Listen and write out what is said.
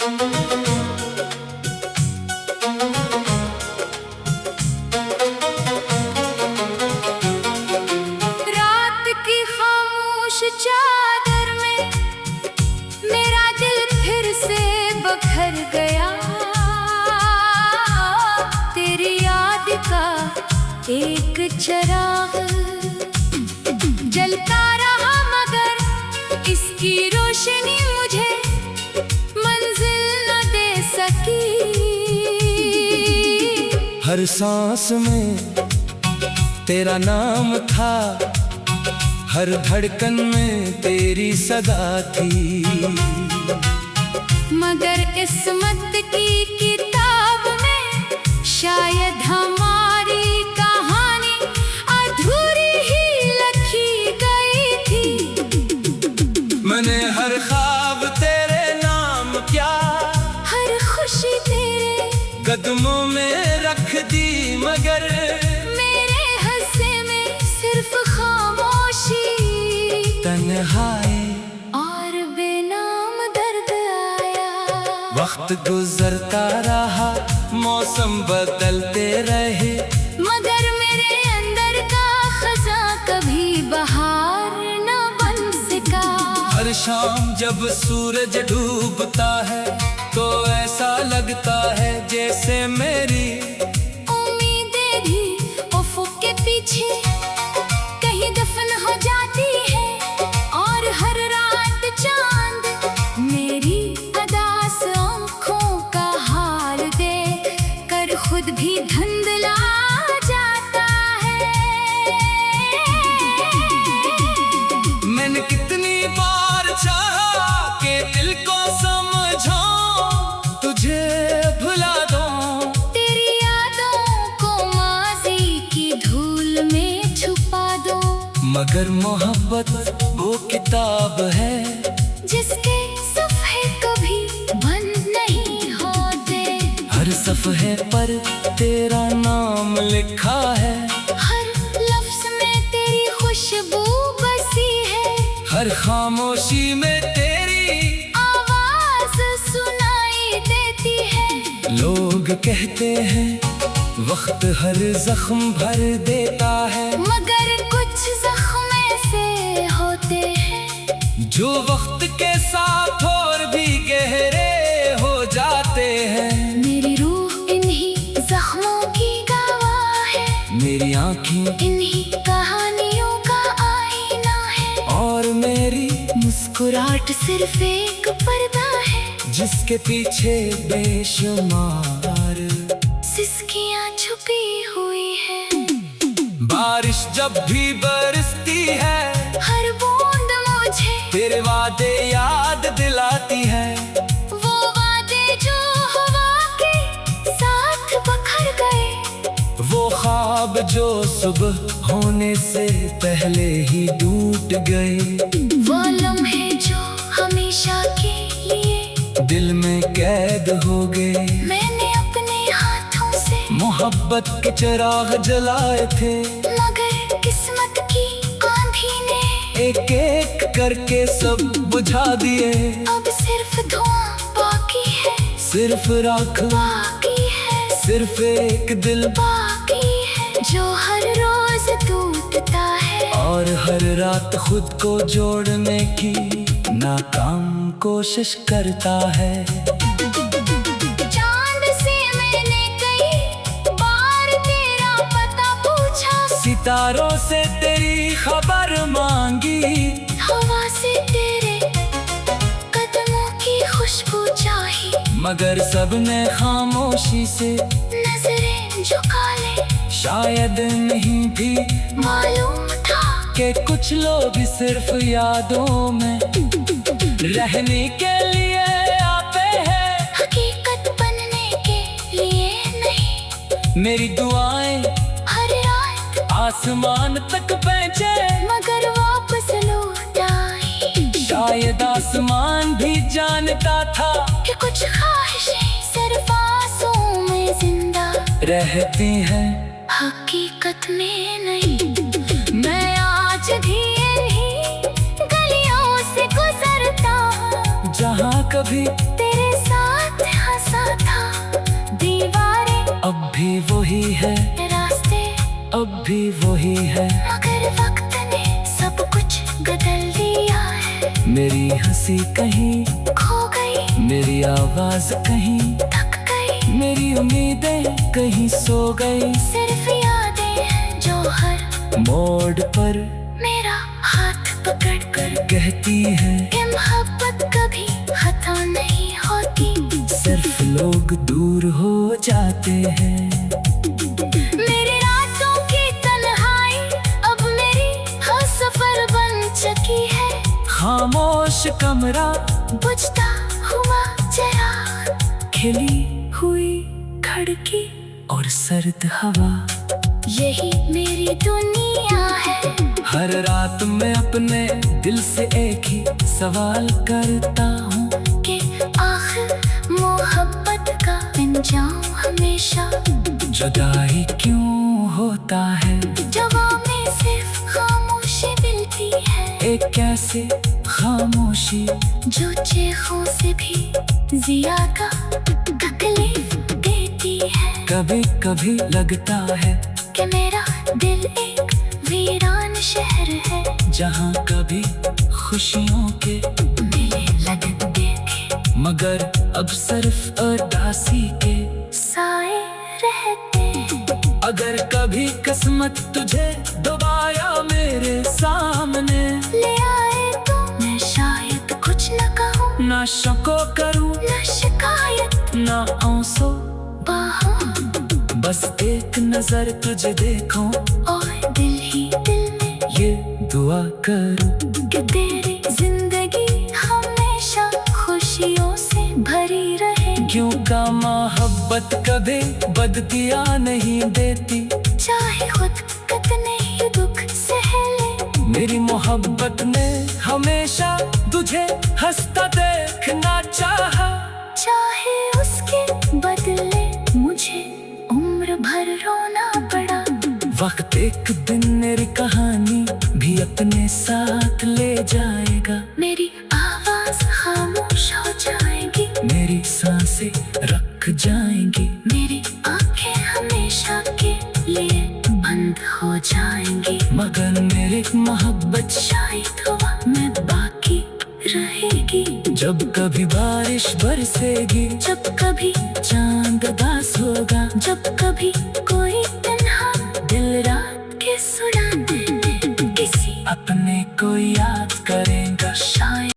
रात की खामोश चादर में मेरा दिल फिर से बखर गया। तेरी याद का एक चिराग जलता रहा, मगर इसकी रोशनी मुझे मंजिल न दे सकी। हर सांस में तेरा नाम था, हर धड़कन में तेरी सदा थी, मगर किस्मत की किताब में शायद हमारी कहानी अधूरी ही लिखी गई थी। मैंने हर ख्वाब तेरे नाम किया, हर खुशी तेरे कदमों में रख दी, मगर मेरे हंसे में सिर्फ खामोशी, तन्हाई और बेनाम दर्द आया। वक्त गुजरता रहा, मौसम बदलते रहे, मगर मेरे अंदर का खजा कभी बहार न बन सका। हर शाम जब सूरज डूबता है तो ऐसा लगता है जैसे मेरी उम्मीदें भी उफ़क़ के पीछे कहीं दफन हो जाती है, और हर रात चांद मेरी उदास आँखों का हाल देख कर खुद भी धुंधला जाता है। मैंने कितनी बार चाहा कि दिल को समझाऊं, तुझे भुला दूं, तेरी यादों को माज़ी की धूल में छुपा दो, मगर मोहब्बत वो किताब है जिसके सफ़े कभी बंद नहीं होते। हर सफ़े पर तेरा नाम लिखा है, हर लफ्ज़ में तेरी खुशबू बसी है, हर खामोशी में तेरी आवाज़ सुनाई देती है। लोग कहते हैं वक्त हर जख्म भर देता है, मगर कुछ ज़ख्म ऐसे होते हैं जो वक्त के साथ और भी गहरे हो जाते हैं। मेरी रूह इन्हीं ज़ख्मों की गवाह है, मेरी आँखें इन्हीं कहानियों का आईना है, और मेरी मुस्कुराहट सिर्फ एक पर्दा है जिसके पीछे बेशुमार सिसकियाँ छुपी हुई है। बारिश जब भी बरसती है, हर बूंद मुझे तेरे वादे याद दिलाती है, वो वादे जो हवा के साथ बखर गए, वो ख्वाब जो सुबह होने से पहले ही टूट गए, वो लम्हे जो हमेशा के लिए दिल में कैद हो गए। मैंने अपने हाथों से मोहब्बत के चिराग जलाए थे, मगर किस्मत की आंधी ने एक एक करके सब बुझा दिए। अब सिर्फ धुआं बाकी है, सिर्फ राख बाकी है, सिर्फ एक दिल बाकी है, जो हर रोज टूटता है, और हर रात खुद को जोड़ने की नाकाम कोशिश करता है। चांद से मैंने कई बार तेरा पता पूछा, सितारों से तेरी खबर मांगी, हवा से तेरे कदमों की खुशबू चाही, मगर सबने खामोशी से नजरें झुका ले। शायद नहीं भी मालूम था कि कुछ लोग सिर्फ यादों में रहने के लिए आते हैं, हकीकत बनने के लिए नहीं। मेरी दुआएं हर रात आसमान तक पहुंचे, मगर वापस लौट आई। शायद आसमान भी जानता था कि कुछ ख्वाहिशें सिर्फ आंसुओं में जिंदा रहती हैं, हकीकत में नहीं। मैं आज भी यही गलियों से गुजरता, जहाँ कभी तेरे साथ भी वही है, रास्ते अब भी वही है, मगर वक्त ने सब कुछ बदल दिया है। मेरी हंसी कहीं खो गई, मेरी आवाज कहीं थक गई, मेरी उम्मीदें कहीं सो गई। सिर्फ यादें हैं जो हर मोड़ पर मेरा हाथ पकड़ कर कहती है कि मोहब्बत कभी खत्म नहीं होती। सिर्फ लोग दूर हो जाते हैं। मेरी रातों की तन्हाई अब मेरी हर सफर बन चुकी है। खामोश कमरा, बुझता हुआ चिराग, खिली हुई खिड़की, और सर्द हवा, यही मेरी दुनिया है। हर रात मैं अपने दिल से एक ही सवाल करता हूँ कि आखिर मोहब्बत का अंजाम हमेशा जुदाई क्यों होता है। जवाब में सिर्फ खामोशी मिलती है, एक कैसे खामोशी जो चीखों से भी ज्यादा तकलीफ देती है। कभी कभी लगता है कि मेरा दिल एक वीरान शहर है, जहाँ कभी खुशियों के मेले लगते थे मगर अब सिर्फ उदासी के साए रहते। अगर कभी किस्मत तुझे दोबारा मेरे सामने ले आए तो मैं शायद कुछ न कहूँ, ना शको करूँ न शिकायत, ना आंसू, बाहों बस एक नजर तुझे देखूं और दिल ही दिल में ये दुआ करूं कि तेरी जिंदगी हमेशा खुशियों से भरी रहे। क्योंकि मोहब्बत कभी बददिया नहीं देती, चाहे खुद कितने ही दुख सह ले। मेरी मोहब्बत ने हमेशा तुझे हंसता देखना चाहा, चाहे उसके बदले मुझे उम्र भर रोना पड़ा। वक्त एक दिन मेरी कहानी भी अपने साथ ले जाएगा। मेरी आवाज खामोश हो जाएगी, मेरी सांसें रुक जाएंगी, मेरी आंखें हमेशा के लिए बंद हो जाएंगी, मगर मेरी मोहब्बत शायद हुआ मैं बाकी रहेगी। जब कभी बारिश बरसेगी, जब कभी चांद उदास होगा, जब कभी कोई तन्हा दिल रात के सुना दे किसी अपने को याद